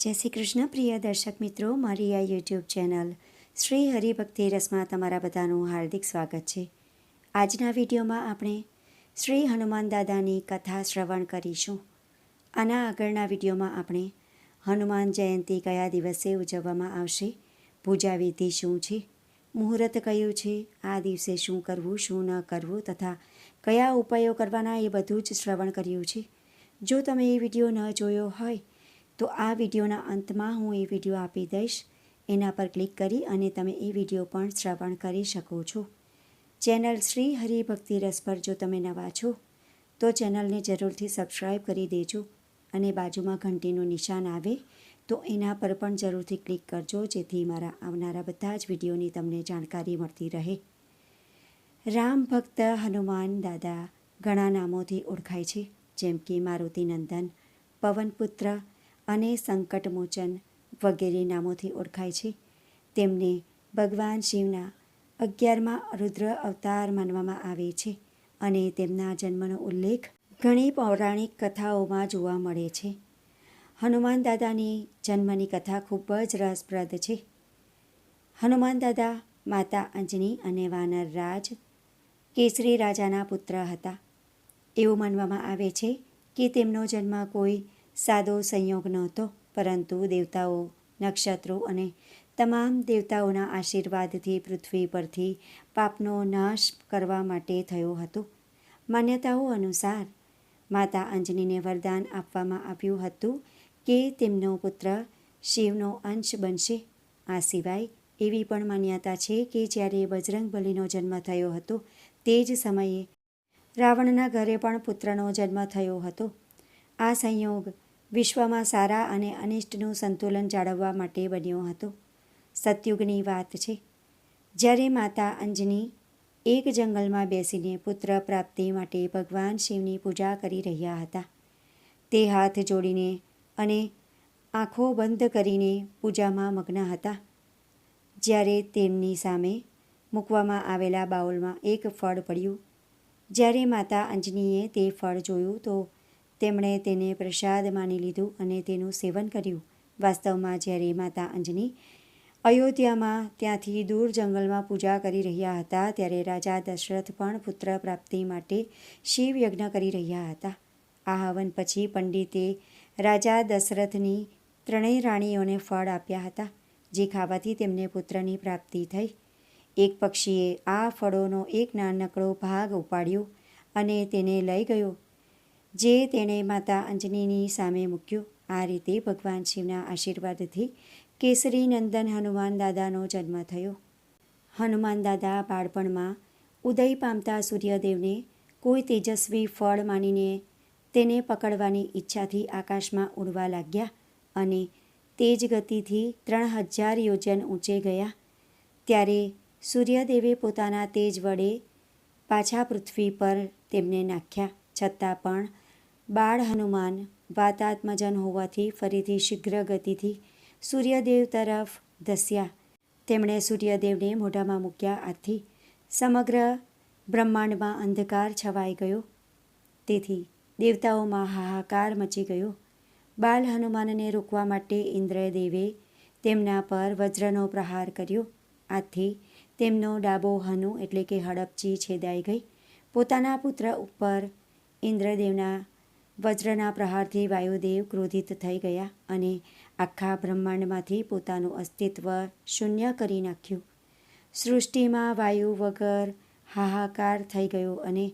જય શ્રી કૃષ્ણ પ્રિય દર્શક મિત્રો, મારી આ યુટ્યુબ ચેનલ શ્રી હરિભક્તિ રસમાં તમારા બધાનું હાર્દિક સ્વાગત છે. આજના વિડીયોમાં આપણે શ્રી હનુમાન દાદાની કથા શ્રવણ કરીશું. આના આગળના વિડીયોમાં આપણે હનુમાન જયંતી કયા દિવસે ઉજવવામાં આવશે, પૂજા વિધિ શું છે, મુહૂર્ત કયું છે, આ દિવસે શું કરવું શું ન કરવું તથા કયા ઉપાયો કરવાના એ બધું જ શ્રવણ કર્યું છે. જો તમે એ વિડીયો ન જોયો હોય તો આ વિડીયોના અંતમાં હું એ વિડીયો આપી દઈશ. એના પર ક્લિક કરી અને તમે એ વિડીયો પણ શ્રવણ કરી શકો છો. ચેનલ શ્રી હરિભક્તિ રસ પર જો તમે નવા છો તો ચેનલને જરૂરથી સબસ્ક્રાઈબ કરી દેજો અને બાજુમાં ઘંટીનું નિશાન આવે તો એના પર પણ જરૂરથી ક્લિક કરજો, જેથી મારા આવનારા બધા જ વિડીયોની તમને જાણકારી મળતી રહે. રામ ભક્ત હનુમાન દાદા ઘણા નામોથી ઓળખાય છે, જેમ કે મારુતિનંદન, પવનપુત્ર અને સંકટમોચન વગેરે નામોથી ઓળખાય છે. તેમને ભગવાન શિવના 11મા રુદ્ર અવતાર માનવામાં આવે છે અને તેમના જન્મનો ઉલ્લેખ ઘણી પૌરાણિક કથાઓમાં જોવા મળે છે. હનુમાન દાદાની જન્મની કથા ખૂબ જ રસપ્રદ છે. હનુમાન દાદા માતા અંજની અને વાનર રાજ કેસરી રાજાના પુત્ર હતા. એવું માનવામાં આવે છે કે તેમનો જન્મ કોઈ સાદો સંયોગ નહોતો, પરંતુ દેવતાઓ, નક્ષત્રો અને તમામ દેવતાઓના આશીર્વાદથી પૃથ્વી પરથી પાપનો નાશ કરવા માટે થયો હતો. માન્યતાઓ અનુસાર માતા અંજનીને વરદાન આપવામાં આવ્યું હતું કે તેમનો પુત્ર શિવનો અંશ બનશે. આ સિવાય એવી પણ માન્યતા છે કે જ્યારે બજરંગબલીનો જન્મ થયો હતો તે જ સમયે રાવણના ઘરે પણ પુત્રનો જન્મ થયો હતો. આ સંયોગ વિશ્વમાં સારા અને અનિષ્ટનું સંતુલન જાળવવા માટે બન્યો હતો. સતયુગની વાત છે, જ્યારે માતા અંજની એક જંગલમાં બેસીને પુત્ર પ્રાપ્તિ માટે ભગવાન શિવની પૂજા કરી રહ્યા હતા. તે હાથ જોડીને અને આંખો બંધ કરીને પૂજામાં મગ્ન હતા. જ્યારે તેમની સામે મૂકવામાં આવેલા બાઉલમાં એક ફળ પડ્યું. જ્યારે માતા અંજનીએ તે ફળ જોયું તો તેમણે તેને પ્રસાદ માની લીધું અને તેનું સેવન કર્યું. વાસ્તવમાં જ્યારે માતા અંજની અયોધ્યામાં ત્યાંથી દૂર જંગલમાં પૂજા કરી રહ્યા હતા, ત્યારે રાજા દશરથ પણ પુત્ર પ્રાપ્તિ માટે શિવ યજ્ઞ કરી રહ્યા હતા. આ હવન પછી પંડિતે રાજા દશરથની 3 રાણીઓને ફળ આપ્યા હતા, જે ખાવાથી તેમને પુત્રની પ્રાપ્તિ થઈ. એક પક્ષીએ આ ફળોનો એક નાનકડો ભાગ ઉપાડ્યો અને તેને લઈ ગયો, જે તેણે માતા અંજનીની સામે મૂક્યો. આ રીતે ભગવાન શિવના આશીર્વાદથી કેસરી નંદન હનુમાન દાદાનો જન્મ થયો. હનુમાન દાદા બાળપણમાં ઉદય પામતા સૂર્યદેવને કોઈ તેજસ્વી ફળ માનીને તેને પકડવાની ઈચ્છાથી આકાશમાં ઉડવા લાગ્યા અને તેજ ગતિથી 3000 યોજન ઊંચે ગયા. ત્યારે સૂર્યદેવે પોતાના તેજ વડે પાછા પૃથ્વી પર તેમને નાખ્યા. છતાં પણ બાળ હનુમાન વાતાત્મજન હોવાથી ફરીથી શીઘ્ર ગતિથી સૂર્યદેવ તરફ ધસ્યા. તેમણે સૂર્યદેવને મોઢામાં મૂક્યા. આથી સમગ્ર બ્રહ્માંડમાં અંધકાર છવાઈ ગયો. તેથી દેવતાઓમાં હાહાકાર મચી ગયો. બાલ હનુમાનને રોકવા માટે ઇન્દ્રદેવે તેમના પર વજ્રનો પ્રહાર કર્યો. આથી તેમનો ડાબો હનુ એટલે કે હડપચી છેદાઈ ગઈ. પોતાના પુત્ર ઉપર ઇન્દ્રદેવના વજ્રના પ્રહારથી વાયુદેવ ક્રોધિત થઈ ગયા અને આખા બ્રહ્માંડમાંથી પોતાનું અસ્તિત્વ શૂન્ય કરી નાખ્યું. સૃષ્ટિમાં વાયુ વગર હાહાકાર થઈ ગયો અને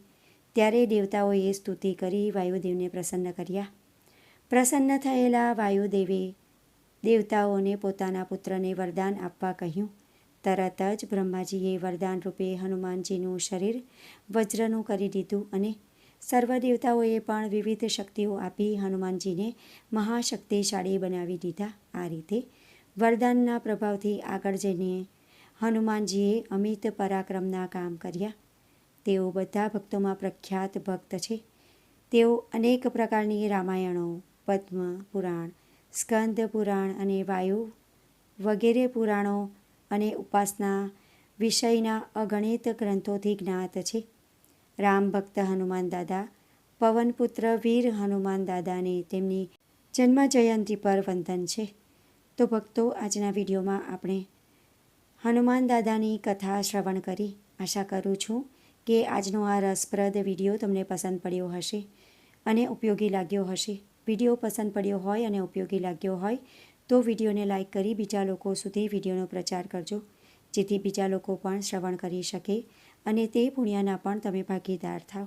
ત્યારે દેવતાઓએ સ્તુતિ કરી વાયુદેવને પ્રસન્ન કર્યા. પ્રસન્ન થયેલા વાયુદેવે દેવતાઓને પોતાના પુત્રને વરદાન આપવા કહ્યું. તરત જ બ્રહ્માજીએ વરદાન રૂપે હનુમાનજીનું શરીર વજ્રનું કરી દીધું અને સર્વ દેવતાઓએ પણ વિવિધ શક્તિઓ આપી હનુમાનજીને મહાશક્તિશાળી બનાવી દીધા. આ રીતે વરદાનના પ્રભાવથી આગળ જઈને હનુમાનજીએ અમિત પરાક્રમના કામ કર્યા. તેઓ બધા ભક્તોમાં પ્રખ્યાત ભક્ત છે. તેઓ અનેક પ્રકારની રામાયણો, પદ્મ પુરાણ, સ્કંદ પુરાણ અને વાયુ વગેરે પુરાણો અને ઉપાસના વિષયના અગણિત ગ્રંથોથી જ્ઞાત છે. રામ ભક્ત હનુમાન દાદા, પવનપુત્ર વીર હનુમાન દાદાને તેમની જન્મ જયંતિ પર વંદન છે. તો ભક્તો, આજના વિડીયોમાં આપણે હનુમાન દાદાની કથા શ્રવણ કરી. આશા કરું છું કે આજનો આ રસપ્રદ વિડીયો તમને પસંદ પડ્યો હશે અને ઉપયોગી લાગ્યો હશે. વિડીયો પસંદ પડ્યો હોય અને ઉપયોગી લાગ્યો હોય તો વિડીયોને લાઇક કરી બીજા લોકો સુધી વિડીયોનો પ્રચાર કરજો, જેથી બીજા લોકો પણ શ્રવણ કરી શકે અને તે પુણ્યના પણ તમે ભાગીદાર થાવ.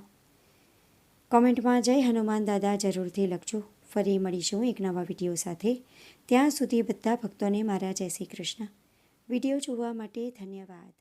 કોમેન્ટમાં જય હનુમાન દાદા જરૂરથી લખજો. ફરી મળીશું એક નવા વિડીયો સાથે. ત્યાં સુધી બધા ભક્તોને મારા જય શ્રી કૃષ્ણ. વિડીયો જોવા માટે ધન્યવાદ.